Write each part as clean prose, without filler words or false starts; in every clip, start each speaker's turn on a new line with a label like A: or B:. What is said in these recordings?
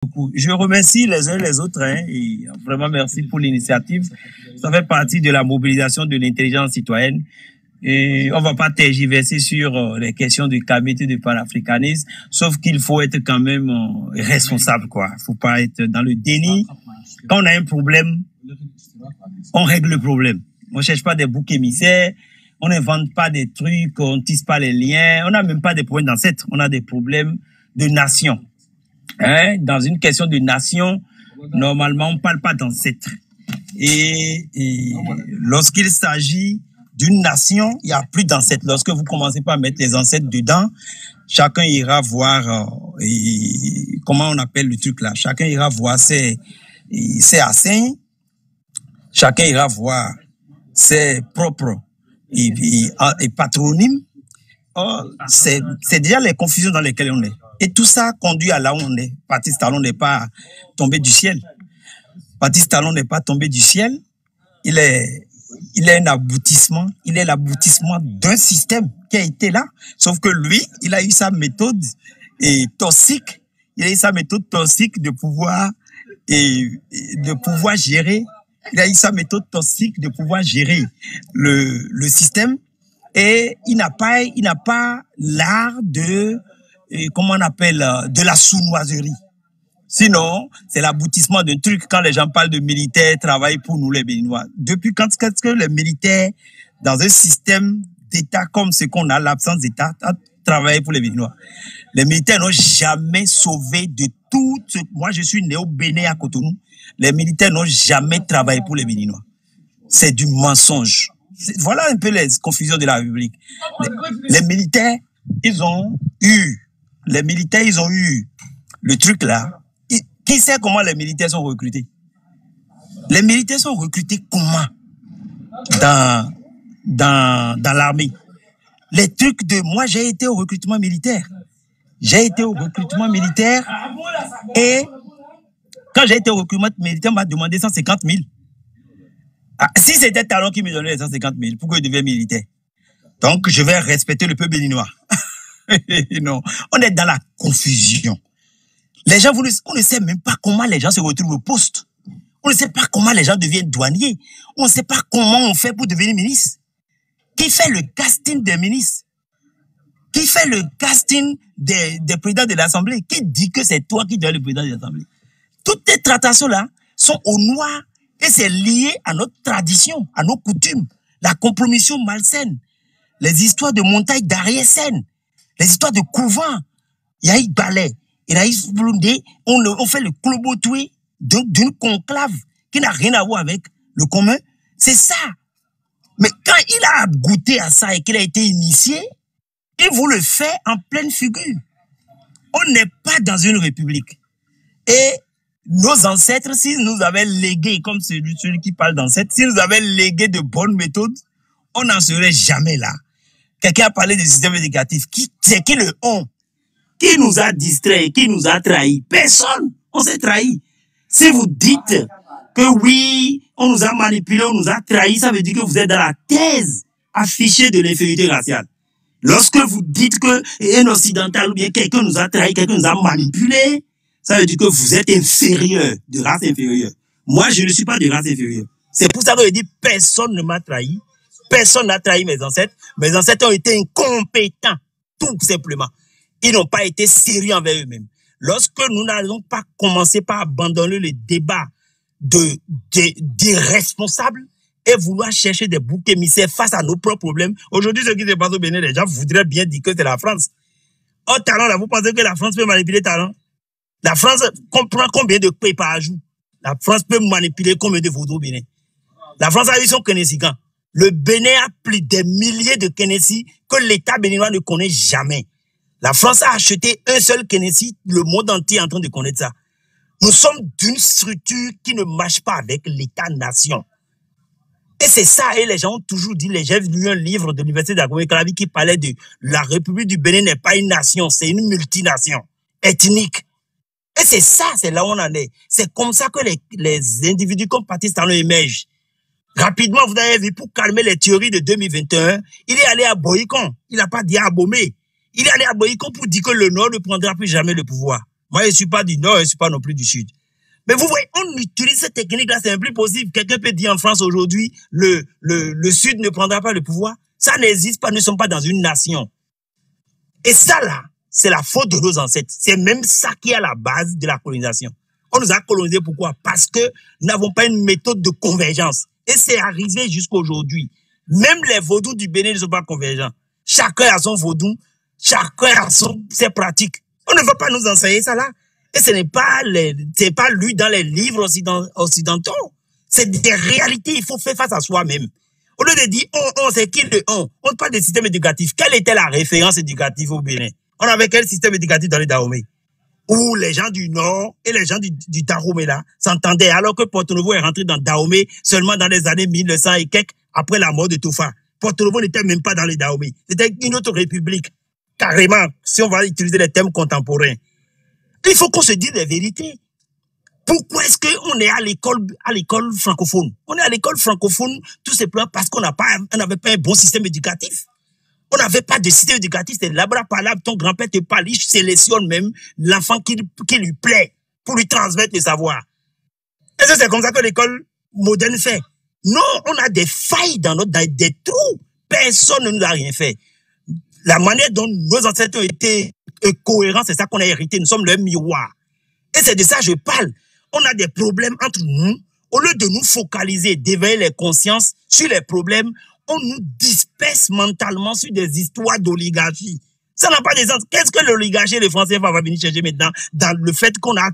A: Je remercie les uns et les autres, hein, et vraiment merci pour l'initiative. Ça fait partie de la mobilisation de l'intelligence citoyenne. Et on va pas tergiverser sur les questions de comité de panafricanisme, sauf qu'il faut être quand même responsable, quoi. Faut pas être dans le déni. Quand on a un problème, on règle le problème. On cherche pas des boucs émissaires, on n'invente pas des trucs, on tisse pas les liens, on n'a même pas des problèmes d'ancêtres, on a des problèmes de nation. Hein? Dans une question de nation, normalement, on parle pas d'ancêtres. Et lorsqu'il s'agit d'une nation, il n'y a plus d'ancêtres. Lorsque vous commencez par mettre les ancêtres dedans, chacun ira voir, comment on appelle le truc là, chacun ira voir ses anciens, chacun ira voir ses propres et patronymes. C'est déjà les confusions dans lesquelles on est. Et tout ça conduit à là où on est. Patrice Talon n'est pas tombé du ciel. Patrice Talon n'est pas tombé du ciel. Il est un aboutissement. Il est l'aboutissement d'un système qui a été là. Sauf que lui, il a eu sa méthode toxique. Il a eu sa méthode toxique de pouvoir gérer. Il a eu sa méthode toxique de pouvoir gérer le système. Et il n'a pas l'art comment on appelle, de la sournoiserie. Sinon, c'est l'aboutissement d'un truc quand les gens parlent de militaires travaillent pour nous les Béninois. Depuis quand est-ce que les militaires, dans un système d'État comme ce qu'on a, l'absence d'État, travaillent pour les Béninois? Les militaires n'ont jamais sauvé de tout. Moi, je suis né au Bénin à Cotonou. Les militaires n'ont jamais travaillé pour les Béninois. C'est du mensonge. Voilà un peu les confusions de la République. Les militaires, ils ont eu le truc là. Qui sait comment les militaires sont recrutés? Les militaires sont recrutés comment? Dans l'armée. Les trucs moi, j'ai été au recrutement militaire. Et quand j'ai été au recrutement militaire, on m'a demandé 150 000. Ah, si c'était Talon qui me donnait les 150 000, pourquoi il devait militaire? Donc, je vais respecter le peuple béninois. Non, on est dans la confusion. Les gens, on ne sait même pas comment les gens se retrouvent au poste. On ne sait pas comment les gens deviennent douaniers. On ne sait pas comment on fait pour devenir ministre. Qui fait le casting des ministres? Qui fait le casting des présidents de l'Assemblée? Qui dit que c'est toi qui dois être le président de l'Assemblée? Toutes ces tractations-là sont au noir et c'est lié à notre tradition, à nos coutumes, la compromission malsaine, les histoires de montagne d'arrière-scène, les histoires de couvent. Il y a eu balai. Et là, on fait le clobotoué d'une conclave qui n'a rien à voir avec le commun. C'est ça. Mais quand il a goûté à ça et qu'il a été initié, il vous le fait en pleine figure. On n'est pas dans une république. Et nos ancêtres, s'ils nous avaient légué, comme celui qui parle d'ancêtres, s'ils nous avaient légué de bonnes méthodes, on n'en serait jamais là. Quelqu'un a parlé du système éducatif. C'est qui le on? Qui nous a distrait, qui nous a trahis? Personne. On s'est trahi. Si vous dites que oui, on nous a manipulé, on nous a trahis, ça veut dire que vous êtes dans la thèse affichée de l'infériorité raciale. Lorsque vous dites que un occidental ou bien quelqu'un nous a trahi, quelqu'un nous a manipulé, ça veut dire que vous êtes inférieur, de race inférieure. Moi, je ne suis pas de race inférieure. C'est pour ça que je dis personne ne m'a trahi. Personne n'a trahi mes ancêtres. Mes ancêtres ont été incompétents, tout simplement. Ils n'ont pas été sérieux envers eux-mêmes. Lorsque nous n'allons pas commencer par abandonner le débat d'irresponsables et vouloir chercher des boucs émissaires face à nos propres problèmes, aujourd'hui, ce qui se passe au Bénin, les gens voudraient bien dire que c'est la France. Oh, Talon, là, vous pensez que la France peut manipuler Talon? La France comprend combien de paix par jour? La France peut manipuler combien de vaudous au Bénin? La France a eu son Kénésigan. Le Bénin a plus des milliers de Kénésis que l'État béninois ne connaît jamais. La France a acheté un seul Kénési, le monde entier est en train de connaître ça. Nous sommes d'une structure qui ne marche pas avec l'État-nation. Et c'est ça, et les gens ont toujours dit, j'ai lu un livre de l'Université d'Agoué-Calavi qui parlait de la République du Bénin n'est pas une nation, c'est une multination ethnique. Et c'est ça, c'est là où on en est. C'est comme ça que les individus comme Patrice Talon émergent. Rapidement, vous avez vu, pour calmer les théories de 2021, il est allé à Boïcon. Il n'a pas dit à Abomey. Il est allé à Boïcon pour dire que le Nord ne prendra plus jamais le pouvoir. Moi, je ne suis pas du Nord, je ne suis pas non plus du Sud. Mais vous voyez, on utilise cette technique-là, c'est plus possible. Quelqu'un peut dire en France aujourd'hui, le Sud ne prendra pas le pouvoir. Ça n'existe pas, nous ne sommes pas dans une nation. Et ça, là, c'est la faute de nos ancêtres. C'est même ça qui est à la base de la colonisation. On nous a colonisés pourquoi? Parce que nous n'avons pas une méthode de convergence. Et c'est arrivé jusqu'à aujourd'hui. Même les vaudous du Bénin ne sont pas convergents. Chacun a son vaudou, chacun a ses pratiques. On ne va pas nous enseigner ça là. Et ce n'est pas lu dans les livres occidentaux. C'est des réalités, il faut faire face à soi-même. Au lieu de dire c'est qui le on parle de système éducatif. Quelle était la référence éducative au Bénin? On avait quel système éducatif dans les Dahomey? Où les gens du Nord et les gens du Dahomey là s'entendaient, alors que Porto-Novo est rentré dans Dahomey seulement dans les années 1900 et quelques, après la mort de Tofa. Porto-Novo n'était même pas dans les Dahomey. C'était une autre république. Carrément, si on va utiliser les termes contemporains. Il faut qu'on se dise les vérités. Pourquoi est-ce qu'on est à l'école francophone? On est à l'école francophone tout simplement parce qu'on n'avait pas un bon système éducatif. On n'avait pas de système éducatif, c'est labra palable, ton grand-père te parle, il sélectionne même l'enfant qui lui plaît pour lui transmettre le savoir. Et ça, c'est comme ça que l'école moderne fait. Non, on a des failles dans des trous. Personne ne nous a rien fait. La manière dont nos ancêtres ont été cohérents, c'est ça qu'on a hérité. Nous sommes le miroir. Et c'est de ça que je parle. On a des problèmes entre nous. Au lieu de nous focaliser, d'éveiller les consciences sur les problèmes, on nous disperse mentalement sur des histoires d'oligarchie. Ça n'a pas de sens. Qu'est-ce que l'oligarchie et les Français va venir chercher maintenant dans le fait qu'on a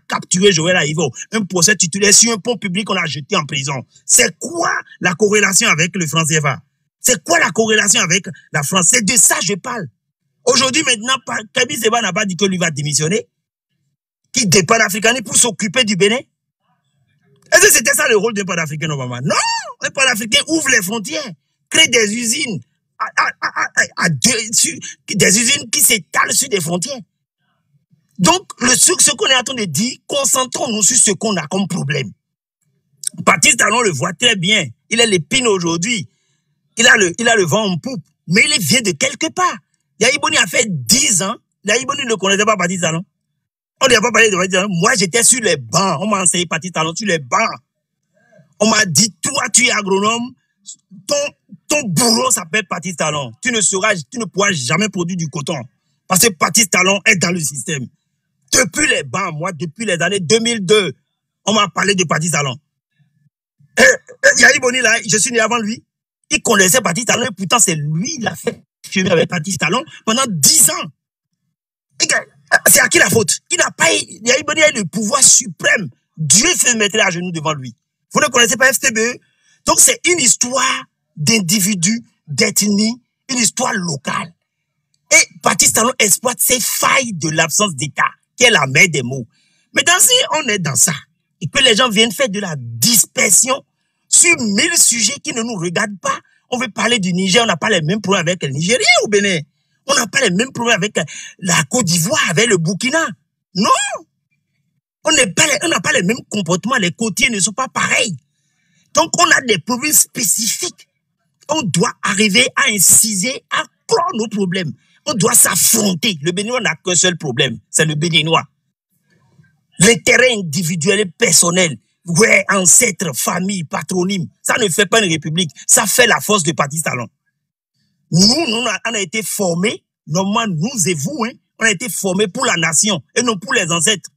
A: capturé Joël Aïvo, un procès titulaire sur un pont public qu'on a jeté en prison? C'est quoi la corrélation avec le franc CFA? C'est quoi la corrélation avec la France? C'est de ça que je parle. Aujourd'hui, maintenant, Kaby Seba n'a pas dit que lui va démissionner, qu'il dépend d'Africain pour s'occuper du Bénin. Est-ce que c'était ça le rôle d'un panafricain normalement? Non! Un panafricain ouvre les frontières, crée des usines, des usines qui s'étalent sur des frontières. Donc, ce qu'on est en train de dire, concentrons-nous sur ce qu'on a comme problème. Baptiste Talon le voit très bien. Il est l'épine aujourd'hui. Il a le vent en poupe. Mais il vient de quelque part. Yahya Boni a fait 10 ans. Yahya Boni ne connaissait pas Baptiste Talon. On n'a pas parlé de Baptiste Talon. Moi, j'étais sur les bancs. On m'a enseigné Baptiste Talon sur les bancs. On m'a dit, toi, tu es agronome. Ton boulot s'appelle Baptiste Talon. Tu ne pourras jamais produire du coton. Parce que Baptiste Talon est dans le système. Depuis les bancs, moi, depuis les années 2002, on m'a parlé de Baptiste Talon. Yahya Boni, là, je suis né avant lui. Il connaissait Baptiste Talon et pourtant c'est lui, il a fait chemin avec Baptiste Talon pendant 10 ans. C'est à qui la faute? Il n'a pas, Yahya Boni a le pouvoir suprême. Dieu fait mettre à genoux devant lui. Vous ne connaissez pas FTBE? Donc c'est une histoire d'individus, d'ethnie, une histoire locale. Et Baptiste Talon exploite ces failles de l'absence d'État, qui est la mère des mots. Mais si on est dans ça, et que les gens viennent faire de la dispersion sur 1000 sujets qui ne nous regardent pas, on veut parler du Niger, on n'a pas les mêmes problèmes avec le Nigérien au Bénin. On n'a pas les mêmes problèmes avec la Côte d'Ivoire, avec le Burkina. Non! On n'a pas les mêmes comportements, les côtiers ne sont pas pareils. Donc on a des problèmes spécifiques. On doit arriver à inciser, à clore nos problèmes. On doit s'affronter. Le Béninois n'a qu'un seul problème, c'est le Béninois. L'intérêt individuel et personnel, ouais, ancêtres, famille, patronyme, ça ne fait pas une république, ça fait la force de Baptiste Talon. Nous, on a été formés, normalement nous et vous, hein, on a été formés pour la nation et non pour les ancêtres.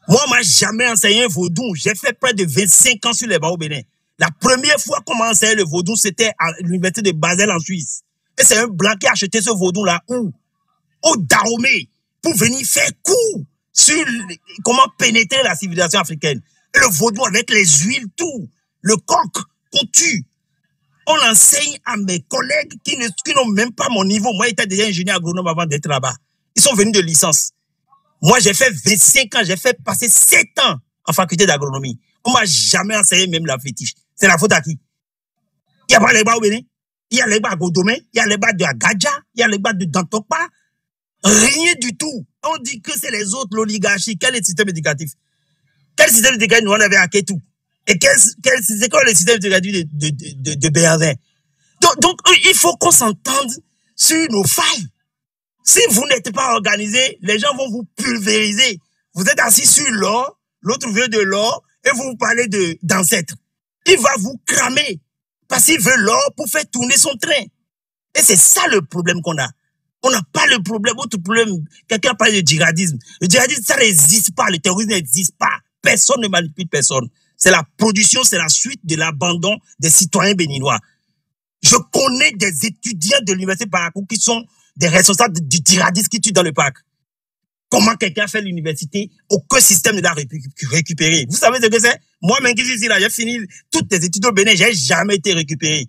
A: Moi, on m'a jamais enseigné un vaudou. J'ai fait près de 25 ans sur les bancs au Bénin. La première fois qu'on m'a enseigné le vaudou, c'était à l'université de Basel en Suisse. Et c'est un blanc qui a acheté ce vaudou-là où? Au Dahomey, pour venir faire cours sur comment pénétrer la civilisation africaine. Et le vaudou avec les huiles, tout. Le coq qu'on tue. On l'enseigne à mes collègues qui n'ont même pas mon niveau. Moi, j'étais déjà ingénieur agronome avant d'être là-bas. Ils sont venus de licence. Moi, j'ai fait 25 ans, j'ai fait passer 7 ans en faculté d'agronomie. On m'a jamais enseigné même la fétiche. C'est la faute à qui? Il n'y a pas les bas au Bénin. Il y a les bas à Godomé, il y a les bas de Agadja, il y a les bas de Dantokpa. Rien du tout. On dit que c'est les autres, l'oligarchie. Quel est le système éducatif? Quel système éducatif nous on avait à Kétou? Et c'est quoi le système éducatif de Béarvin? Donc, il faut qu'on s'entende sur nos failles. Si vous n'êtes pas organisé, les gens vont vous pulvériser. Vous êtes assis sur l'or, l'autre veut de l'or, et vous parlez d'ancêtres. Il va vous cramer, parce qu'il veut l'or pour faire tourner son train. Et c'est ça le problème qu'on a. On n'a pas le problème, autre problème. Quelqu'un parle de djihadisme. Le djihadisme, ça n'existe pas, le terrorisme n'existe pas. Personne ne manipule personne. C'est la production, c'est la suite de l'abandon des citoyens béninois. Je connais des étudiants de l'université Parakou qui sont des responsables du djihadisme qui tuent dans le parc. Comment quelqu'un fait l'université, aucun système ne l'a récupéré. Vous savez ce que c'est? Moi-même qui suis ici, là, j'ai fini toutes les études au Bénin, j'ai jamais été récupéré.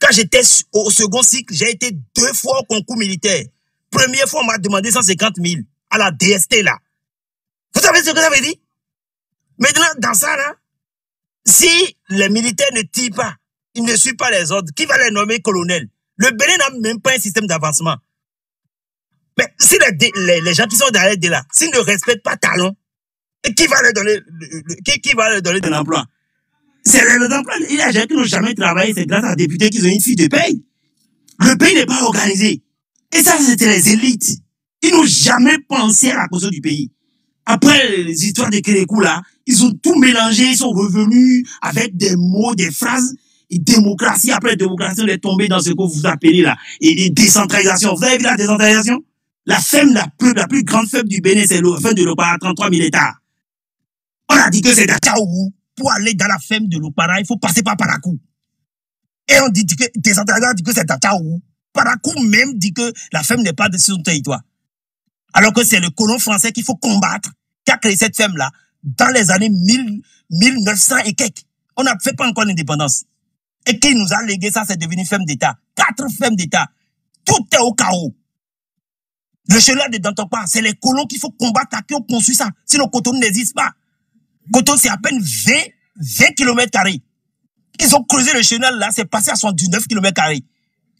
A: Quand j'étais au second cycle, j'ai été 2 fois au concours militaire. Première fois, on m'a demandé 150 000 à la DST, là. Vous savez ce que ça veut dire? Maintenant, dans ça, là, si les militaires ne tirent pas, ils ne suivent pas les ordres, qui va les nommer colonels? Le Bénin n'a même pas un système d'avancement. Mais si les gens qui sont derrière là, s'ils ne respectent pas Talon, qui va leur donner, qui va leur donner de l'emploi? C'est l'emploi. Il y a des gens qui n'ont jamais travaillé, c'est grâce à des députés qui ont une fiche de paye. Le pays n'est pas organisé. Et ça, c'était les élites. Ils n'ont jamais pensé à la cause du pays. Après les histoires de Kérékou, là, ils ont tout mélangé, ils sont revenus avec des mots, des phrases. Et démocratie, après démocratie, on est tombé dans ce que vous appelez là. Et décentralisation. Vous avez vu la décentralisation? La femme la plus grande femme du Bénin, c'est la femme de l'Opara, 33 000 hectares. On a dit que c'est Dachao. Pour aller dans la femme de l'Opara, il faut passer par Parakou. Et on dit que décentralisation dit que c'est Dachao. Parakou même dit que la femme n'est pas de son territoire. Alors que c'est le colon français qu'il faut combattre, qui a créé cette femme-là dans les années 1900 et quelques. On n'a fait pas encore l'indépendance. Et qui nous a légué ça, c'est devenu femme d'État. 4 femmes d'État. Tout est au chaos. Le chenal de Dantokpa, c'est les colons qu'il faut combattre à qui ont conçu ça. Sinon, Cotonou n'existe pas. Cotonou, c'est à peine 20 km². Ils ont creusé le chenal là, c'est passé à 79 km².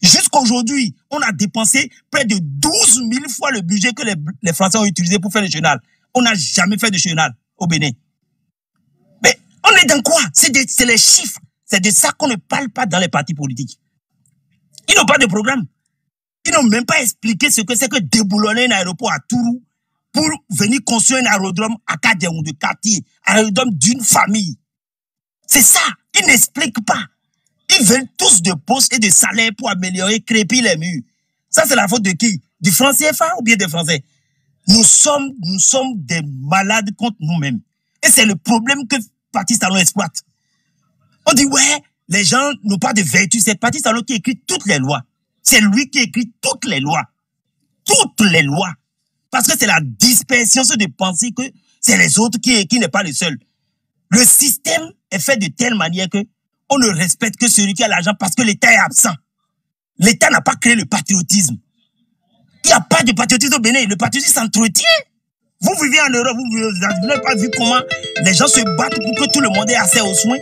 A: Jusqu'à aujourd'hui, on a dépensé près de 12 000 fois le budget que les Français ont utilisé pour faire le chenal. On n'a jamais fait de chenal au Bénin. Mais on est dans quoi? C'est les chiffres. C'est de ça qu'on ne parle pas dans les partis politiques. Ils n'ont pas de programme. Ils n'ont même pas expliqué ce que c'est que déboulonner un aéroport à Tourou pour venir construire un aérodrome à Kadjaou de quartier, un aérodrome d'une famille. C'est ça. Ils n'expliquent pas. Ils veulent tous de postes et de salaires pour améliorer, crépir les murs. Ça, c'est la faute de qui? Du franc CFA ou bien des Français? Nous sommes des malades contre nous-mêmes. Et c'est le problème que Patrice Talon exploite. On dit, ouais, les gens n'ont pas de vertu. C'est Patrice Talon qui écrit toutes les lois. C'est lui qui écrit toutes les lois. Toutes les lois. Parce que c'est la dispersion de penser que c'est les autres qui n'est pas le seul. Le système est fait de telle manière que on ne respecte que celui qui a l'argent parce que l'État est absent. L'État n'a pas créé le patriotisme. Il n'y a pas de patriotisme au Bénin. Le patriotisme s'entretient. Vous vivez en Europe, vous n'avez pas vu comment les gens se battent pour que tout le monde ait accès aux soins.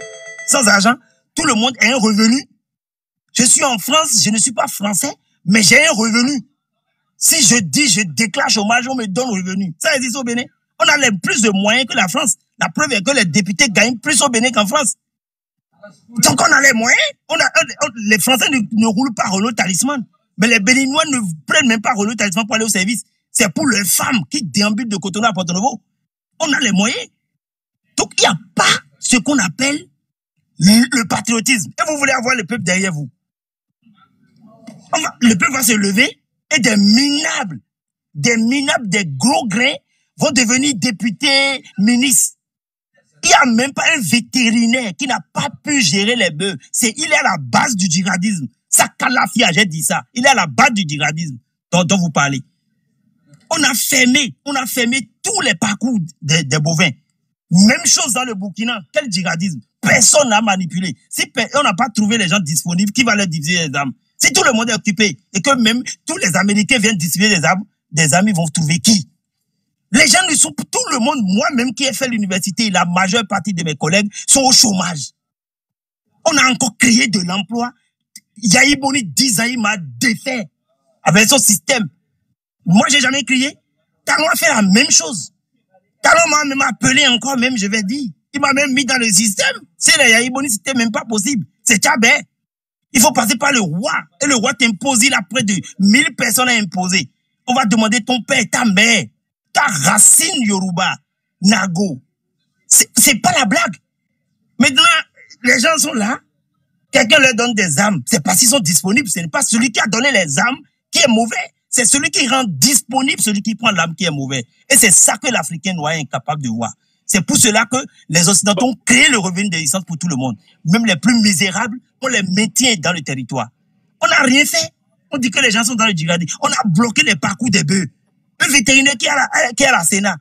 A: Sans argent, tout le monde ait un revenu. Je suis en France, je ne suis pas français, mais j'ai un revenu. Si je dis, je déclare chômage, on me donne revenu. Ça existe au Bénin. On a plus de moyens que la France. La preuve est que les députés gagnent plus au Bénin qu'en France. Donc on a les moyens. Les Français ne roulent pas Renault Talisman. Mais les Béninois ne prennent même pas Renault Talisman pour aller au service. C'est pour les femmes qui déambulent de Cotonou à Porto-Novo. On a les moyens. Donc il n'y a pas ce qu'on appelle le patriotisme. Et vous voulez avoir le peuple derrière vous. Le peuple va se lever et des minables, des gros grains vont devenir députés, ministres. Il n'y a même pas un vétérinaire qui n'a pas pu gérer les bœufs. Il est à la base du djihadisme. Ça, Kalafia, j'ai dit ça. Il est à la base du djihadisme dont vous parlez. On a fermé tous les parcours des bovins. Même chose dans le Burkina. Quel djihadisme? Personne n'a manipulé. Si on n'a pas trouvé les gens disponibles, qui va leur diviser les armes? Si tout le monde est occupé et que même tous les Américains viennent distribuer des armes, des amis vont trouver qui? Les gens ne sont, tout le monde, moi-même qui ai fait l'université, la majeure partie de mes collègues sont au chômage. On a encore créé de l'emploi. Yahi Boni, 10 ans, il m'a défait avec son système. Moi, j'ai jamais crié. Talon a fait la même chose. Talon m'a même appelé encore, même, je vais dire. Il m'a même mis dans le système. C'est le Yahi Boni, c'était même pas possible. C'est Tchabé. Il faut passer par le roi. Et le roi t'impose, il a près de 1000 personnes à imposer. On va demander ton père, ta mère, ta racine Yoruba, Nago. C'est pas la blague. Maintenant, les gens sont là. Quelqu'un leur donne des armes. C'est parce qu'ils sont disponibles. Ce n'est pas celui qui a donné les armes qui est mauvais. C'est celui qui rend disponible celui qui prend l'arme qui est mauvais. Et c'est ça que l'Africain noir est incapable de voir. C'est pour cela que les Occidentaux ont créé le revenu de licence pour tout le monde. Même les plus misérables, on les maintient dans le territoire. On n'a rien fait. On dit que les gens sont dans le djihadisme. On a bloqué les parcours des bœufs. Un vétérinaire qui est à la Sénat,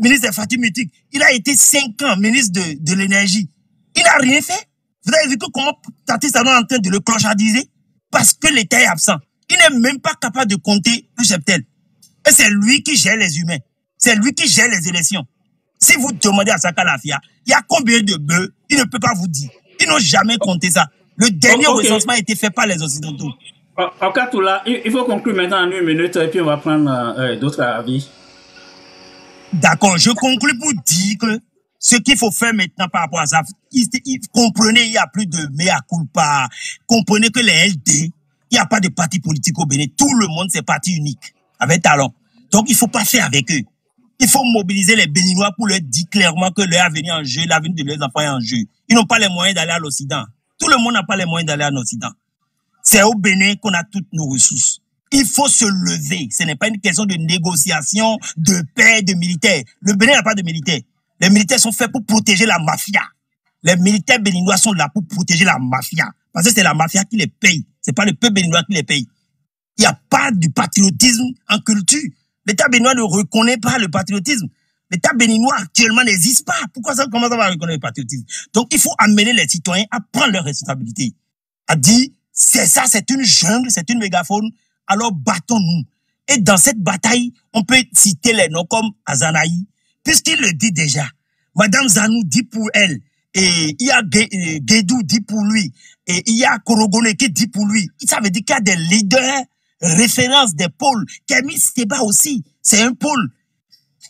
A: ministre des Fatigues Mythiques, il a été 5 ans ministre de l'énergie. Il n'a rien fait. Vous avez vu que comment Tati Talon est en train de le clochardiser? Parce que l'État est absent. Il n'est même pas capable de compter un cheptel. Et c'est lui qui gère les humains. C'est lui qui gère les élections. Si vous demandez à Saka Lafia, il y a combien de bœufs? Il ne peut pas vous dire. Ils n'ont jamais compté ça. Le dernier recensement a été fait par les Occidentaux.
B: Okatoula, il faut conclure maintenant en 1 minute et puis on va prendre d'autres avis.
A: D'accord, je conclue pour dire que ce qu'il faut faire maintenant par rapport à ça, comprenez, il n'y a plus de mea culpa. Comprenez que les LD, il n'y a pas de parti politique au Bénin. Tout le monde, c'est parti unique, avec talent. Donc, il ne faut pas faire avec eux. Il faut mobiliser les Béninois pour leur dire clairement que leur avenir en jeu, l'avenir de leurs enfants est en jeu. Ils n'ont pas les moyens d'aller à l'Occident. Tout le monde n'a pas les moyens d'aller à l'Occident. C'est au Bénin qu'on a toutes nos ressources. Il faut se lever. Ce n'est pas une question de négociation, de paix, de militaires. Le Bénin n'a pas de militaires. Les militaires sont faits pour protéger la mafia. Les militaires béninois sont là pour protéger la mafia. Parce que c'est la mafia qui les paye. C'est pas le peuple béninois qui les paye. Il n'y a pas de patriotisme en culture. L'État béninois ne reconnaît pas le patriotisme. L'État béninois actuellement n'existe pas. Comment ça va reconnaître le patriotisme? Donc, il faut amener les citoyens à prendre leurs responsabilités. À dire, c'est ça, c'est une jungle, c'est une mégafaune. Alors, battons-nous. Et dans cette bataille, on peut citer les noms comme Azanaï, puisqu'il le dit déjà. Madame Zanou dit pour elle, et il y a Guédou dit pour lui, et il y a Korogone qui dit pour lui. Ça veut dire qu'il y a des leaders, références des pôles. Kémy Seba aussi, c'est un pôle.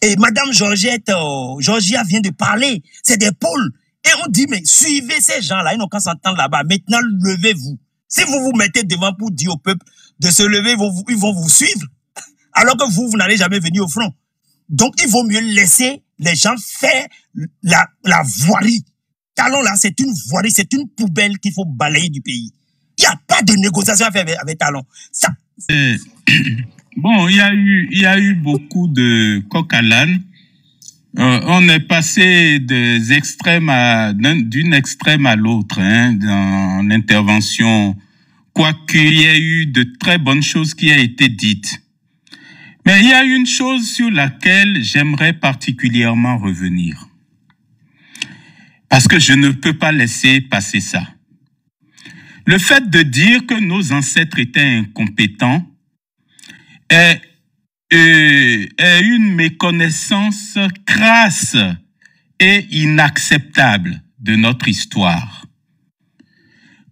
A: Et Madame Georgia vient de parler, c'est des pôles. Et on dit, mais suivez ces gens-là, ils n'ont qu'à s'entendre là-bas. Maintenant, levez-vous. Si vous vous mettez devant pour dire au peuple de se lever, ils vont vous suivre. Alors que vous n'allez jamais venir au front. Donc, il vaut mieux laisser les gens faire la voirie. Talon, là, c'est une voirie, c'est une poubelle qu'il faut balayer du pays. Il n'y a pas de négociation à faire avec Talon. Ça...
C: Bon, il y a eu beaucoup de coq à l'âne. On est passé d'une extrême à l'autre dans l'intervention, quoiqu'il y ait eu de très bonnes choses qui ont été dites. Mais il y a une chose sur laquelle j'aimerais particulièrement revenir. Parce que je ne peux pas laisser passer ça. Le fait de dire que nos ancêtres étaient incompétents est une méconnaissance crasse et inacceptable de notre histoire.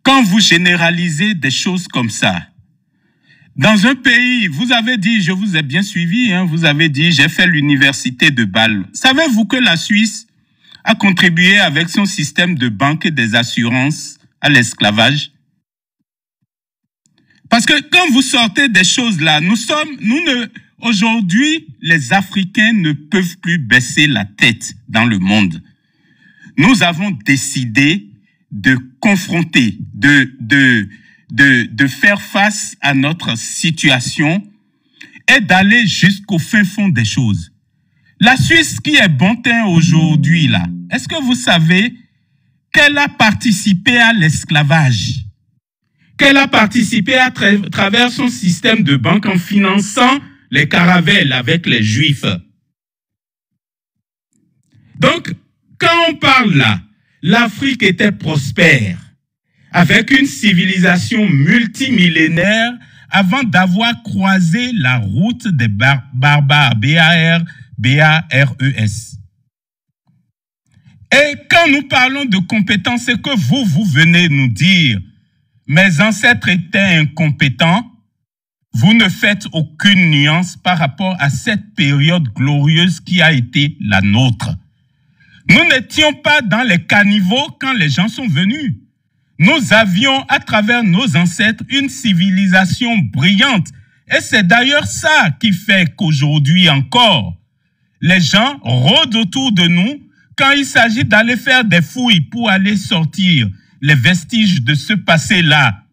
C: Quand vous généralisez des choses comme ça, dans un pays, vous avez dit, je vous ai bien suivi, vous avez dit, j'ai fait l'université de Bâle. Savez-vous que la Suisse a contribué avec son système de banque et des assurances à l'esclavage? Parce que quand vous sortez des choses là, aujourd'hui, les Africains ne peuvent plus baisser la tête dans le monde. Nous avons décidé de confronter, de faire face à notre situation et d'aller jusqu'au fin fond des choses. La Suisse qui est bon teint aujourd'hui là, est-ce que vous savez qu'elle a participé à l'esclavage? Qu'elle a participé à travers son système de banque en finançant les caravelles avec les Juifs. Donc, quand on parle là, l'Afrique était prospère, avec une civilisation multimillénaire avant d'avoir croisé la route des barbares, B-A-R-E-S. Et quand nous parlons de compétences, c'est que vous venez nous dire mes ancêtres étaient incompétents, vous ne faites aucune nuance par rapport à cette période glorieuse qui a été la nôtre. Nous n'étions pas dans les caniveaux quand les gens sont venus. Nous avions, à travers nos ancêtres, une civilisation brillante Et c'est d'ailleurs ça qui fait qu'aujourd'hui encore, les gens rôdent autour de nous quand il s'agit d'aller faire des fouilles pour aller sortir les vestiges de ce passé-là.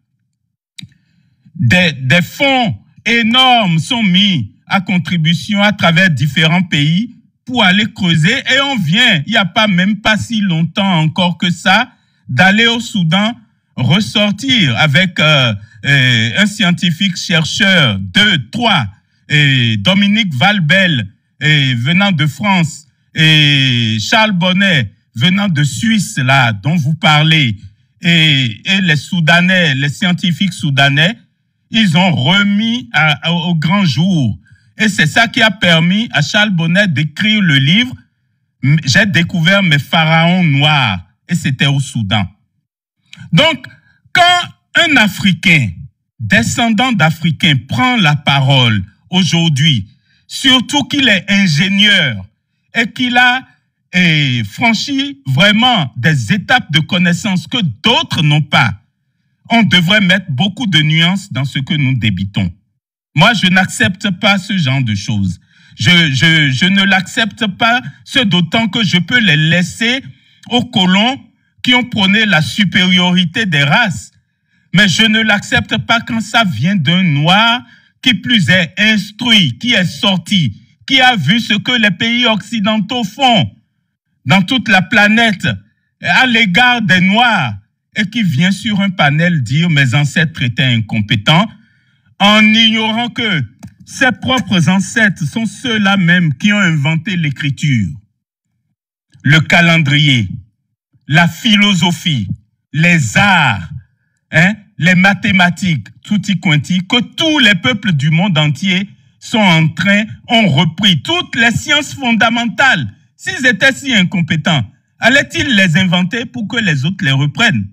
C: Des fonds énormes sont mis à contribution à travers différents pays pour aller creuser et on vient, il n'y a pas même pas si longtemps encore que ça, d'aller au Soudan ressortir avec un scientifique chercheur, 2, 3, Dominique Valbel venant de France et Charles Bonnet venant de Suisse, là, dont vous parlez, et les Soudanais, les scientifiques soudanais, ils ont remis au grand jour. Et c'est ça qui a permis à Charles Bonnet d'écrire le livre « J'ai découvert mes pharaons noirs » et c'était au Soudan. Donc, quand un Africain, descendant d'Africains, prend la parole aujourd'hui, surtout qu'il est ingénieur et qu'il a franchi vraiment des étapes de connaissance que d'autres n'ont pas, on devrait mettre beaucoup de nuances dans ce que nous débitons. Moi, je n'accepte pas ce genre de choses. Je ne l'accepte pas, ce d'autant que je peux les laisser aux colons qui ont prôné la supériorité des races. Mais je ne l'accepte pas quand ça vient d'un noir qui plus est instruit, qui est sorti, qui a vu ce que les pays occidentaux font dans toute la planète à l'égard des noirs et qui vient sur un panel dire « mes ancêtres étaient incompétents » en ignorant que ses propres ancêtres sont ceux-là même qui ont inventé l'écriture, le calendrier, la philosophie, les arts, les mathématiques, tutti quanti, que tous les peuples du monde entier ont repris toutes les sciences fondamentales. S'ils étaient si incompétents, allaient-ils les inventer pour que les autres les reprennent?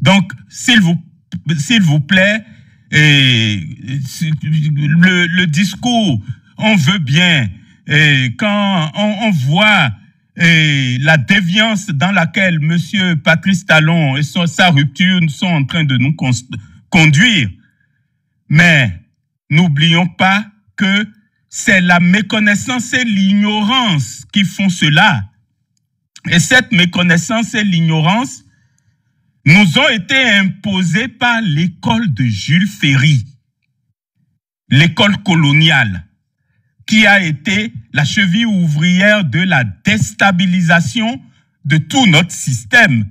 C: Donc, s'il vous plaît, le discours, on veut bien, quand on voit la déviance dans laquelle M. Patrice Talon et sa rupture sont en train de nous conduire, mais n'oublions pas que c'est la méconnaissance et l'ignorance qui font cela. Et cette méconnaissance et l'ignorance nous ont été imposées par l'école de Jules Ferry, l'école coloniale, qui a été la cheville ouvrière de la déstabilisation de tout notre système.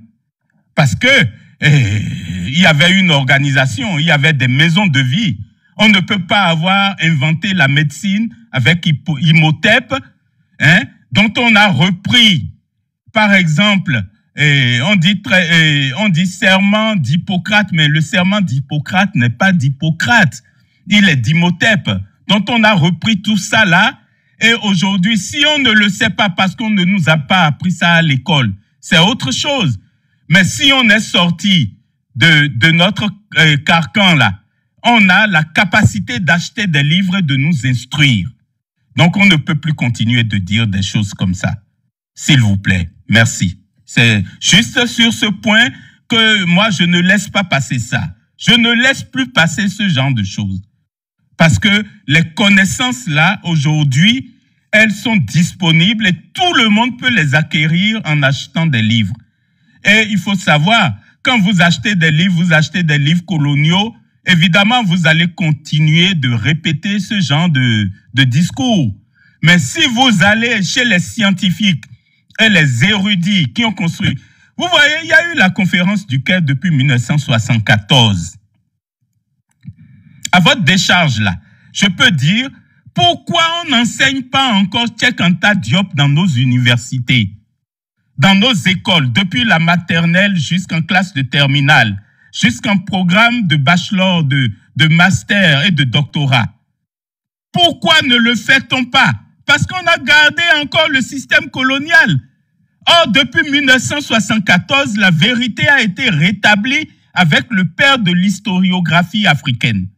C: Parce que il y avait une organisation, il y avait des maisons de vie. On ne peut pas avoir inventé la médecine avec Imhotep, dont on a repris, par exemple, on dit serment d'Hippocrate, mais le serment d'Hippocrate n'est pas d'Hippocrate, il est d'Imhotep. Donc on a repris tout ça là, et aujourd'hui, si on ne le sait pas parce qu'on ne nous a pas appris ça à l'école, c'est autre chose. Mais si on est sorti de notre carcan là, on a la capacité d'acheter des livres et de nous instruire. Donc on ne peut plus continuer de dire des choses comme ça. S'il vous plaît, merci. C'est juste sur ce point que moi, je ne laisse pas passer ça. Je ne laisse plus passer ce genre de choses. Parce que les connaissances là, aujourd'hui, elles sont disponibles et tout le monde peut les acquérir en achetant des livres. Et il faut savoir, quand vous achetez des livres coloniaux, évidemment, vous allez continuer de répéter ce genre de discours. Mais si vous allez chez les scientifiques et les érudits qui ont construit, vous voyez, il y a eu la conférence du Caire depuis 1974. À votre décharge là, je peux dire, pourquoi on n'enseigne pas encore Cheikh Anta Diop dans nos universités, dans nos écoles, depuis la maternelle jusqu'en classe de terminale, jusqu'en programme de bachelor, de master et de doctorat? Pourquoi ne le fait-on pas? Parce qu'on a gardé encore le système colonial. Or, depuis 1974, la vérité a été rétablie avec le père de l'historiographie africaine,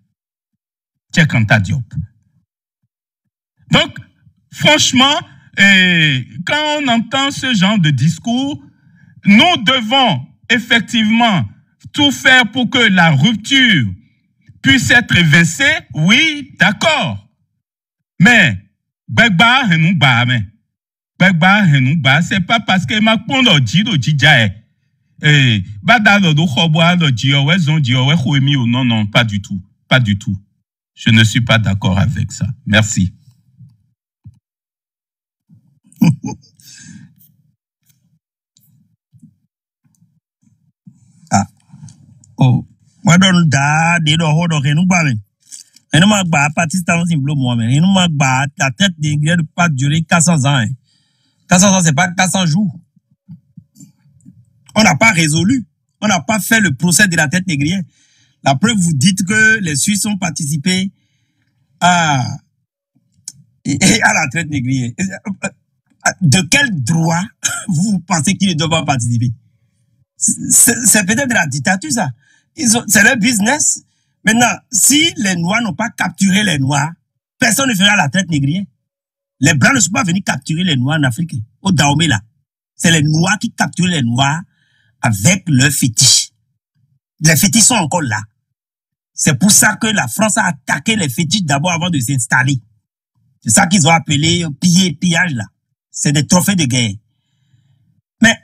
C: Cheikh Anta Diop. Donc, franchement, quand on entend ce genre de discours, nous devons effectivement tout faire pour que la rupture puisse être évincé, oui, d'accord. Mais, Begba, c'est pas parce que ma pondo jido jijae. Non, non, pas du tout. Pas du tout. Je ne suis pas d'accord avec ça. Merci.
A: Ah. Oh. Moi, donne da, des do ho do nous ba men. Et nous ma ba partistan aussi bleu moi men. Et nous ma ba la traite négrière ne peut pas durer 400 ans. Hein. 400 ans c'est pas 400 jours. On n'a pas résolu. On n'a pas fait le procès de la traite négrière. La preuve, vous dites que les Suisses ont participé à la traite négrière. De quel droit vous pensez qu'ils ne doivent pas participer? C'est peut-être de la dictature, ça. C'est leur business. Maintenant, si les Noirs n'ont pas capturé les Noirs, personne ne fera la traite négrière. Les Blancs ne sont pas venus capturer les Noirs en Afrique, au Dahomey là. C'est les Noirs qui capturent les Noirs avec leurs fétiches. Les fétiches sont encore là. C'est pour ça que la France a attaqué les fétiches d'abord avant de s'installer. C'est ça qu'ils ont appelé pillage là. C'est des trophées de guerre. Mais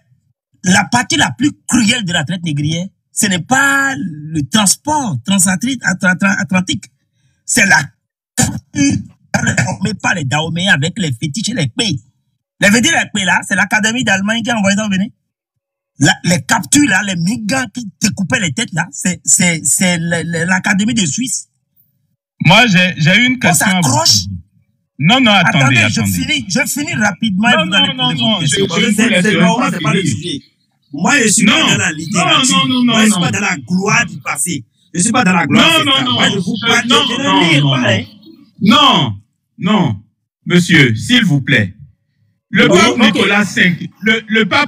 A: la partie la plus cruelle de la traite négrière, ce n'est pas le transport transatlantique. C'est la capture par les Dahoméens avec les fétiches et les pays. Les fétiches et les pays là, c'est l'Académie d'Allemagne qui a envoyé ça au Bénin. Les captures là, les migrants qui découpaient les têtes là, c'est l'Académie de Suisse.
C: Moi, j'ai une question.
A: On s'accroche.
C: Non, attendez.
A: Je finis rapidement.
C: Non.
A: C'est pas le sujet. Moi, je suis pas dans la littérature. Moi, je suis pas dans la gloire du passé. Je suis pas dans la gloire. Moi, je vous parle.
C: Non. Monsieur, s'il vous plaît. Le pape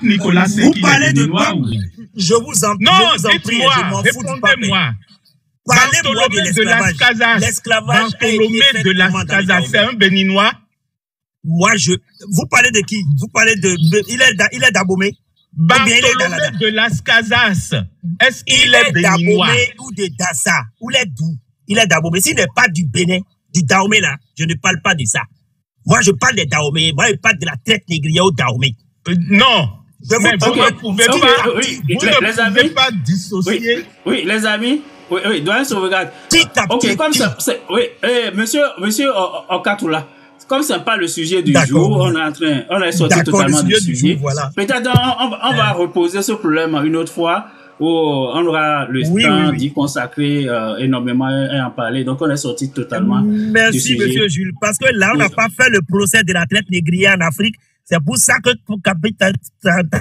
C: Nicolas V.
A: Vous parlez de pape. Je vous en prie.
C: Répondez-moi.
A: Parlez-moi de l'esclavage. L'esclavage
C: Bartholomé de Las Casas, c'est un Béninois.
A: Vous parlez de qui? Vous parlez de, il est d'Abomey.
C: Bartholomé de Las Casas. Est-ce qu'il est Béninois?
A: Ou de Dassa? Ou il est d'où? Il est d'Abomey. S'il n'est pas du Bénin, du Dahomey là, je ne parle pas de ça. Moi, je parle des Dahomey. Moi, je parle de la traite négrière au Dahomey.
C: Non.
B: Vous ne pouvez pas dissocier. Oui, les amis. Oui, doyen sauvegarde. Ok, comme ça. Oui, monsieur Okatula. Comme c'est pas le sujet du jour, on est sorti totalement du sujet. Voilà. Peut-être on va reposer ce problème une autre fois où on aura le temps d'y consacrer énormément et en parler. Donc on est sorti totalement du sujet. Merci
A: monsieur Jules, parce que là on n'a pas fait le procès de la traite négrière en Afrique. C'est pour ça que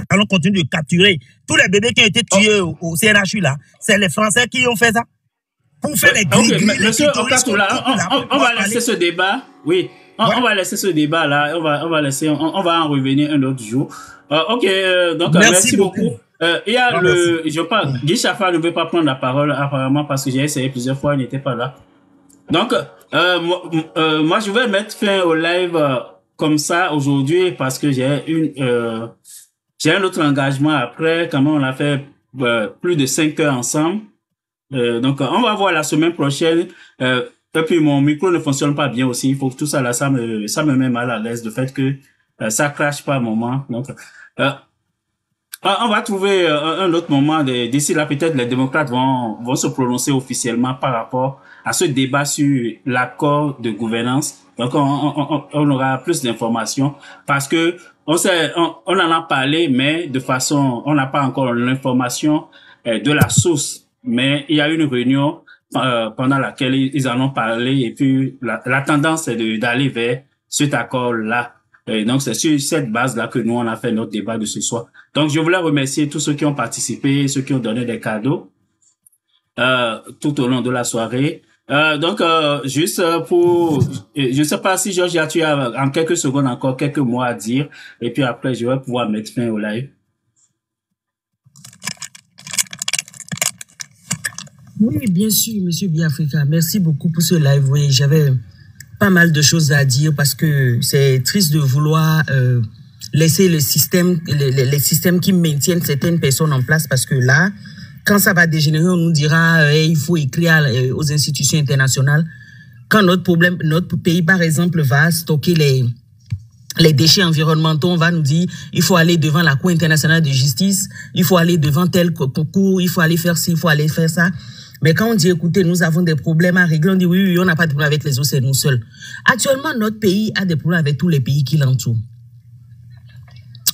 A: allons continuer de capturer tous les bébés qui ont été tués au CNHU là. C'est les Français qui ont fait ça. Pour faire les gris.
B: Monsieur Okatula, on va laisser ce débat. Oui. On va laisser ce débat là, on va en revenir un autre jour. Ok, donc merci beaucoup. Il y a je pense, Guy Chafa ne veut pas prendre la parole apparemment parce que j'ai essayé plusieurs fois, il n'était pas là. Donc, moi je vais mettre fin au live comme ça aujourd'hui parce que j'ai un autre engagement après. Quand même, on a fait plus de 5 heures ensemble. Donc, on va voir la semaine prochaine. Et puis mon micro ne fonctionne pas bien aussi. Il faut que tout ça là, ça me met mal à l'aise, le fait que ça crache pas un moment. Donc, on va trouver un autre moment. D'ici là, peut-être les démocrates vont se prononcer officiellement par rapport à ce débat sur l'accord de gouvernance. Donc, on aura plus d'informations parce que on en a parlé, mais de façon, on n'a pas encore l'information de la source. Mais il y a une réunion pendant laquelle ils en ont parlé et puis la tendance est d'aller vers cet accord-là. Et donc, c'est sur cette base-là que nous, on a fait notre débat de ce soir. Donc, je voulais remercier tous ceux qui ont participé, ceux qui ont donné des cadeaux tout au long de la soirée. Donc, juste pour... je sais pas si Georges, tu as en quelques secondes encore quelques mots à dire et puis après, je vais pouvoir mettre fin au live.
D: Oui, bien sûr, monsieur Biafrika. Merci beaucoup pour ce live. Oui, j'avais pas mal de choses à dire parce que c'est triste de vouloir laisser le système, les systèmes qui maintiennent certaines personnes en place parce que là, quand ça va dégénérer, on nous dira il faut écrire aux institutions internationales. Quand notre pays, par exemple, va stocker les déchets environnementaux, on va nous dire il faut aller devant la Cour internationale de justice, il faut aller devant tel concours, il faut aller faire ci, il faut aller faire ça. Mais quand on dit écoutez, nous avons des problèmes à régler, on dit oui, on n'a pas de problème avec les autres, c'est nous seuls. Actuellement, notre pays a des problèmes avec tous les pays qui l'entourent.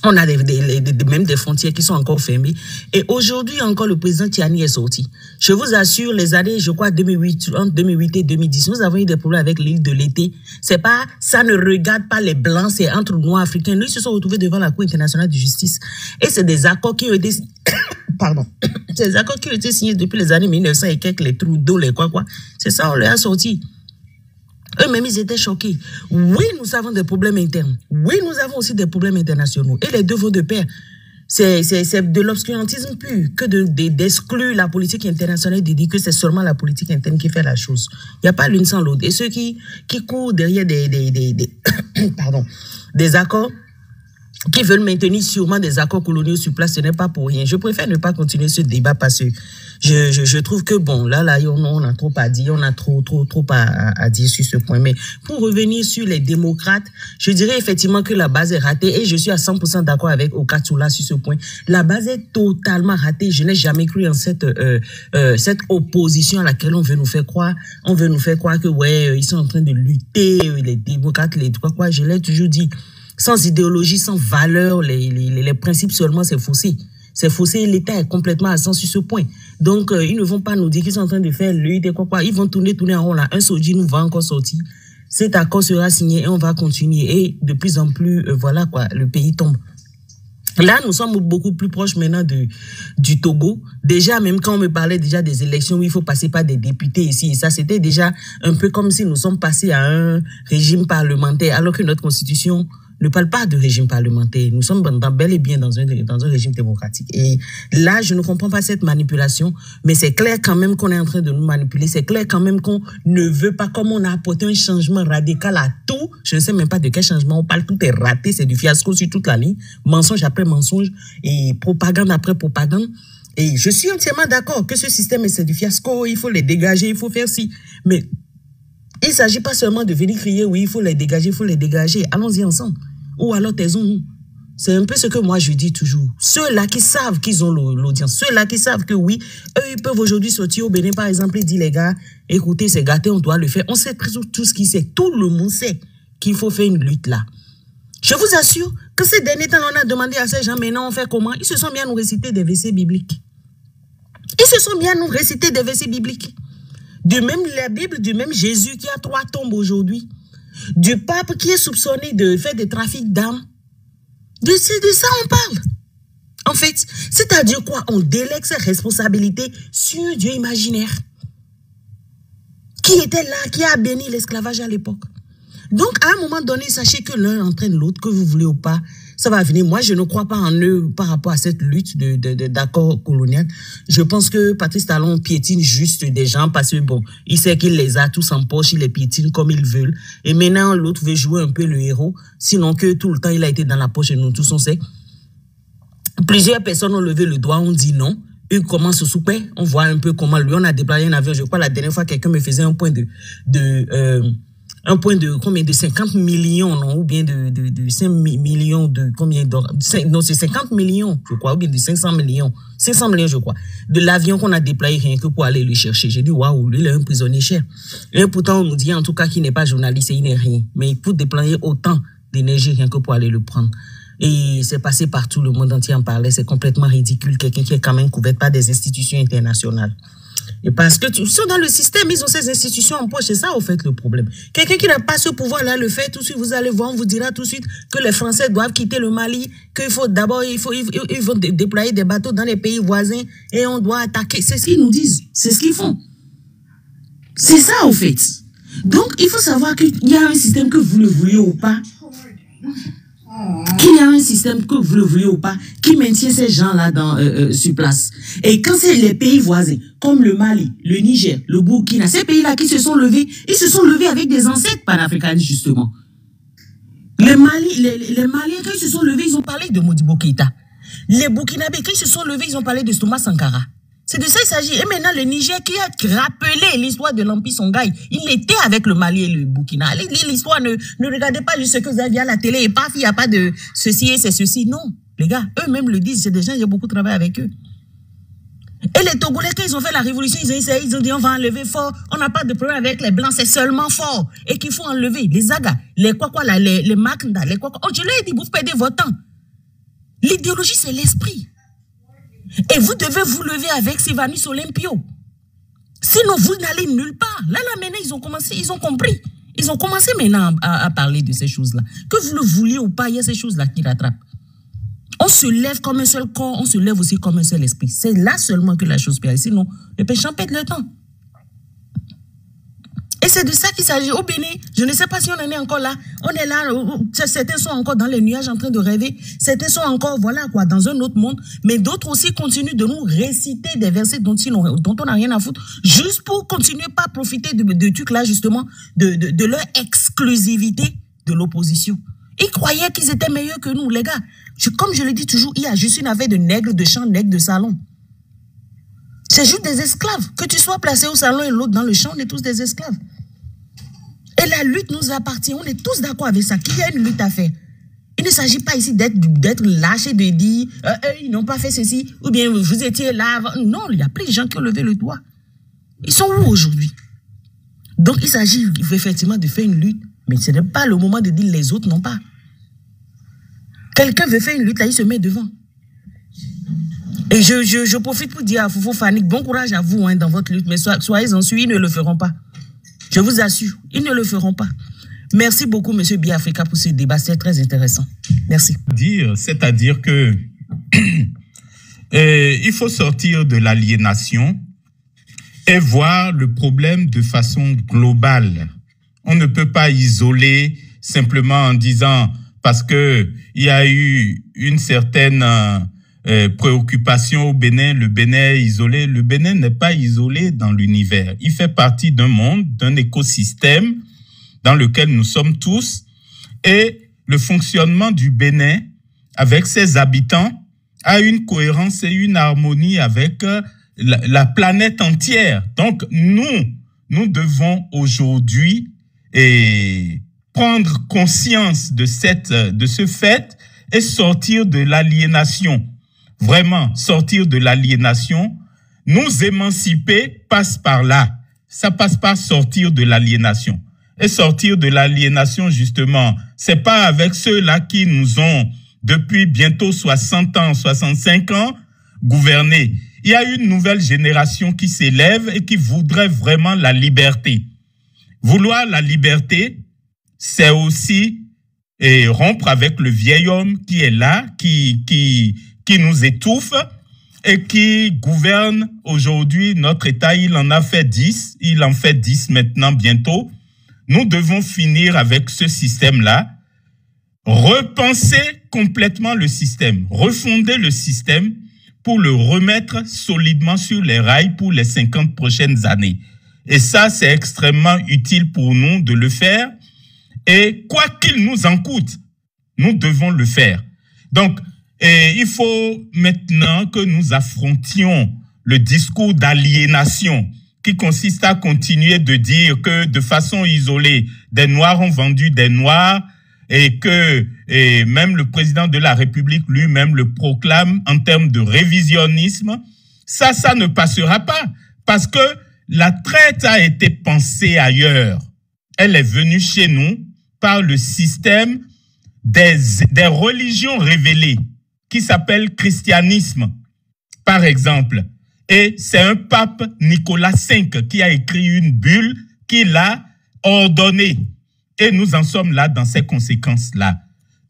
D: On a même des frontières qui sont encore fermées. Et aujourd'hui, encore, le président Tiani est sorti. Je vous assure, les années, je crois, 2008, entre 2008 et 2010, nous avons eu des problèmes avec l'île de l'été. C'est pas, ça ne regarde pas les Blancs, c'est entre Noirs africains. Nous, ils se sont retrouvés devant la Cour internationale de justice. Et c'est des accords qui ont été, pardon, c'est des accords qui ont été signés depuis les années 1900 et quelques, les Trudeau, les quoi. C'est ça, on les a sortis. Eux-mêmes, ils étaient choqués. Oui, nous avons des problèmes internes. Oui, nous avons aussi des problèmes internationaux. Et les deux vont de pair. C'est de l'obscurantisme pur que d'exclure la politique internationale et de dire que c'est seulement la politique interne qui fait la chose. Il n'y a pas l'une sans l'autre. Et ceux qui courent derrière des accords, qui veulent maintenir sûrement des accords coloniaux sur place, ce n'est pas pour rien. Je préfère ne pas continuer ce débat parce que je trouve que bon, là, on a trop à dire, on a trop à dire sur ce point. Mais pour revenir sur les démocrates, je dirais effectivement que la base est ratée et je suis à 100% d'accord avec Okatsula sur ce point. La base est totalement ratée. Je n'ai jamais cru en cette opposition à laquelle on veut nous faire croire. On veut nous faire croire que ouais, ils sont en train de lutter, les démocrates, les quoi. Je l'ai toujours dit. Sans idéologie, sans valeur, les principes seulement, c'est faussé. C'est faussé, l'État est complètement absent sur ce point. Donc, ils ne vont pas nous dire qu'ils sont en train de faire lutte, quoi. Ils vont tourner en rond là. Un Soji nous va encore sortir. Cet accord sera signé et on va continuer. Et de plus en plus, voilà quoi, le pays tombe. Là, nous sommes beaucoup plus proches maintenant du Togo. Déjà, même quand on me parlait déjà des élections où il faut passer par des députés ici et ça, c'était déjà un peu comme si nous sommes passés à un régime parlementaire, alors que notre constitution ne parle pas de régime parlementaire. Nous sommes bel et bien dans un régime démocratique. Et là, je ne comprends pas cette manipulation, mais c'est clair quand même qu'on est en train de nous manipuler. C'est clair quand même qu'on ne veut pas, comme on a apporté un changement radical à tout. Je ne sais même pas de quel changement on parle. Tout est raté, c'est du fiasco sur toute la ligne. Mensonge après mensonge et propagande après propagande. Et je suis entièrement d'accord que ce système, c'est du fiasco. Il faut les dégager, il faut faire ci. Mais il ne s'agit pas seulement de venir crier, oui, il faut les dégager, il faut les dégager. Allons-y ensemble. Ou alors taisons-nous. C'est un peu ce que moi je dis toujours. Ceux-là qui savent qu'ils ont l'audience, ceux-là qui savent que oui, eux, ils peuvent aujourd'hui sortir au Bénin, par exemple, et dire, les gars, écoutez, c'est gâté, on doit le faire. On sait tout ce qui sait. Tout le monde sait qu'il faut faire une lutte là. Je vous assure que ces derniers temps, on a demandé à ces gens, maintenant, on fait comment? Ils se sont bien nous réciter des versets bibliques. Ils se sont bien nous réciter des versets bibliques. De même la Bible, du même Jésus qui a 3 tombes aujourd'hui. Du pape qui est soupçonné de faire des trafics d'armes. De ça on parle. En fait, c'est-à-dire quoi? On délègue ses responsabilités sur un Dieu imaginaire. Qui était là, qui a béni l'esclavage à l'époque. Donc, à un moment donné, sachez que l'un entraîne l'autre, que vous voulez ou pas, ça va venir. Moi, je ne crois pas en eux par rapport à cette lutte d'accord colonial. Je pense que Patrice Talon piétine juste des gens parce que, bon, il sait qu'il les a tous en poche, il les piétine comme ils veulent. Et maintenant, l'autre veut jouer un peu le héros. Sinon que tout le temps, il a été dans la poche et nous tous, on sait. Plusieurs personnes ont levé le doigt, on dit non. Eux commencent au souper, on voit un peu comment lui, on a déployé un avion. Je crois la dernière fois, quelqu'un me faisait un point de combien de 50 millions, non, ou bien de 5 millions de combien d'euros, non, c'est 50 millions, je crois, ou bien de 500 millions, je crois, de l'avion qu'on a déployé rien que pour aller le chercher. J'ai dit, waouh, lui, il est un prisonnier cher. Et pourtant, on nous dit, en tout cas, qu'il n'est pas journaliste et il n'est rien. Mais il faut déployer autant d'énergie rien que pour aller le prendre. Et c'est passé partout, le monde entier en parlait, c'est complètement ridicule, quelqu'un qui est quand même couvert par des institutions internationales. Et parce que ils sont dans le système, ils ont ces institutions en poche, c'est ça au fait le problème. Quelqu'un qui n'a pas ce pouvoir-là le fait tout de suite, vous allez voir, on vous dira tout de suite que les Français doivent quitter le Mali, qu'il faut d'abord, ils vont déployer des bateaux dans les pays voisins et on doit attaquer. C'est ce qu'ils nous disent, c'est ce qu'ils font. C'est ça au fait. Donc il faut savoir qu'il y a un système que vous le voulez ou pas. Qu'il y a un système, que vous le voulez ou pas, qui maintient ces gens-là sur place. Et quand c'est les pays voisins, comme le Mali, le Niger, le Burkina, ces pays-là qui se sont levés, ils se sont levés avec des ancêtres panafricanistes, justement. Les Maliens, quand ils se sont levés, ils ont parlé de Modibo Keïta. Les Burkinabés, quand ils se sont levés, ils ont parlé de Thomas Sankara. C'est de ça qu'il s'agit. Et maintenant, le Niger qui a rappelé l'histoire de l'Empire Songhai, il était avec le Mali et le Burkina. L'histoire, ne regardez pas juste ce que vous avez à la télé et paf, il n'y a pas de ceci et c'est ceci. Non, les gars, eux-mêmes le disent, c'est des gens, j'ai beaucoup travaillé avec eux. Et les Togolais, quand ils ont fait la révolution, ils ont dit on va enlever fort, on n'a pas de problème avec les Blancs, c'est seulement fort. Et qu'il faut enlever les Zaga, les Kwakwa, les Maknda, les Kwakwa. Oh, je leur ai dit, vous perdez votre temps. L'idéologie, c'est l'esprit. Et vous devez vous lever avec Sylvanus Olympio. Sinon, vous n'allez nulle part. Là, maintenant, ils ont compris. Ils ont commencé maintenant à parler de ces choses-là. Que vous le vouliez ou pas, il y a ces choses-là qui rattrapent. On se lève comme un seul corps, on se lève aussi comme un seul esprit. C'est là seulement que la chose peut aller. Sinon, le péchant pète le temps. Et c'est de ça qu'il s'agit. Au Bénin, je ne sais pas si on en est encore là. On est là, certains sont encore dans les nuages en train de rêver. Certains sont encore, voilà quoi, dans un autre monde. Mais d'autres aussi continuent de nous réciter des versets dont on n'a rien à foutre. Juste pour continuer pas à profiter de trucs là, justement, de leur exclusivité de l'opposition. Ils croyaient qu'ils étaient meilleurs que nous, les gars. Comme je le dis toujours, il y a juste une affaire de nègres de champ, nègres de salon. C'est juste des esclaves. Que tu sois placé au salon et l'autre dans le champ, on est tous des esclaves. Et la lutte nous appartient. On est tous d'accord avec ça. Qu'il y a une lutte à faire. Il ne s'agit pas ici d'être lâche et de dire ils n'ont pas fait ceci, ou bien vous étiez là. Non, il y a plein de gens qui ont levé le doigt. Ils sont où aujourd'hui? Donc il s'agit effectivement de faire une lutte, mais ce n'est pas le moment de dire les autres n'ont pas. Quelqu'un veut faire une lutte, là, il se met devant. Et je profite pour dire à Foufou Fanik, bon courage à vous dans votre lutte, mais soyez-en sûrs, ils ne le feront pas. Je vous assure, ils ne le feront pas. Merci beaucoup, M. Biafrika, pour ce débat, c'est très intéressant. Merci.
C: C'est-à-dire que il faut sortir de l'aliénation et voir le problème de façon globale. On ne peut pas isoler simplement en disant parce que il y a eu une certaine préoccupation au Bénin, le Bénin est isolé. Le Bénin n'est pas isolé dans l'univers. Il fait partie d'un monde, d'un écosystème dans lequel nous sommes tous. Et le fonctionnement du Bénin avec ses habitants a une cohérence et une harmonie avec la planète entière. Donc, nous devons aujourd'hui prendre conscience de ce fait et sortir de l'aliénation. Vraiment, sortir de l'aliénation. Nous émanciper passe par là. Ça passe par sortir de l'aliénation. Et sortir de l'aliénation, justement, c'est pas avec ceux-là qui nous ont, depuis bientôt 60 ans, 65 ans, gouverné. Il y a une nouvelle génération qui s'élève et qui voudrait vraiment la liberté. Vouloir la liberté, c'est aussi rompre avec le vieil homme qui est là, qui nous étouffe et qui gouverne aujourd'hui notre État. Il en a fait 10, il en fait 10 maintenant bientôt. Nous devons finir avec ce système-là, repenser complètement le système, refonder le système pour le remettre solidement sur les rails pour les 50 prochaines années. Et ça, c'est extrêmement utile pour nous de le faire. Et quoi qu'il nous en coûte, nous devons le faire. Donc, il faut maintenant que nous affrontions le discours d'aliénation qui consiste à continuer de dire que de façon isolée, des Noirs ont vendu des Noirs et que même le président de la République lui-même le proclame en termes de révisionnisme. Ça ne passera pas parce que la traite a été pensée ailleurs. Elle est venue chez nous par le système des religions révélées qui s'appelle christianisme, par exemple. Et c'est un pape, Nicolas V, qui a écrit une bulle qui l'a ordonné. Et nous en sommes là dans ces conséquences-là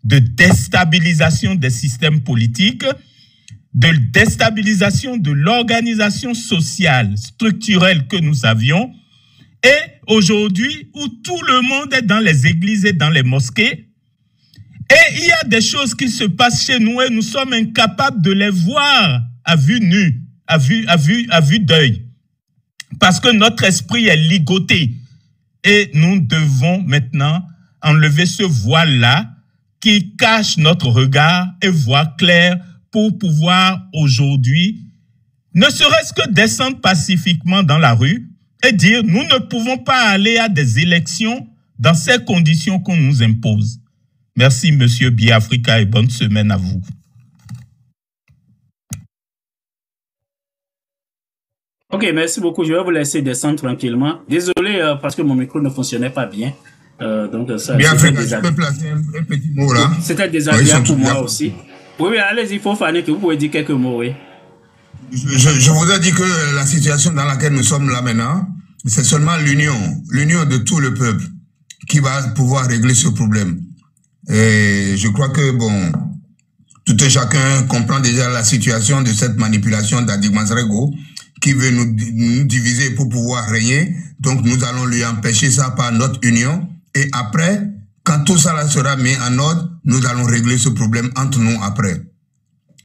C: de déstabilisation des systèmes politiques, de déstabilisation de l'organisation sociale, structurelle que nous avions. Et aujourd'hui, où tout le monde est dans les églises et dans les mosquées, et il y a des choses qui se passent chez nous et nous sommes incapables de les voir à vue nue, à vue d'œil. Parce que notre esprit est ligoté. Et nous devons maintenant enlever ce voile-là qui cache notre regard et voir clair pour pouvoir aujourd'hui ne serait-ce que descendre pacifiquement dans la rue et dire nous ne pouvons pas aller à des élections dans ces conditions qu'on nous impose. Merci, Monsieur Biafrika, et bonne semaine à vous.
B: Ok, merci beaucoup. Je vais vous laisser descendre tranquillement. Désolé parce que mon micro ne fonctionnait pas bien. Donc ça.
E: Biafrika, je peux placer un petit mot là.
B: C'était désagréable pour moi aussi. Oui, allez-y, il faut Fanny que vous pouvez dire quelques mots, oui.
E: Je vous ai dit que la situation dans laquelle nous sommes là maintenant, c'est seulement l'union de tout le peuple qui va pouvoir régler ce problème. Et je crois que, bon, tout et chacun comprend déjà la situation de cette manipulation d'Adigmansrego qui veut nous diviser pour pouvoir régner. Donc, nous allons lui empêcher ça par notre union. Et après, quand tout ça là sera mis en ordre, nous allons régler ce problème entre nous après.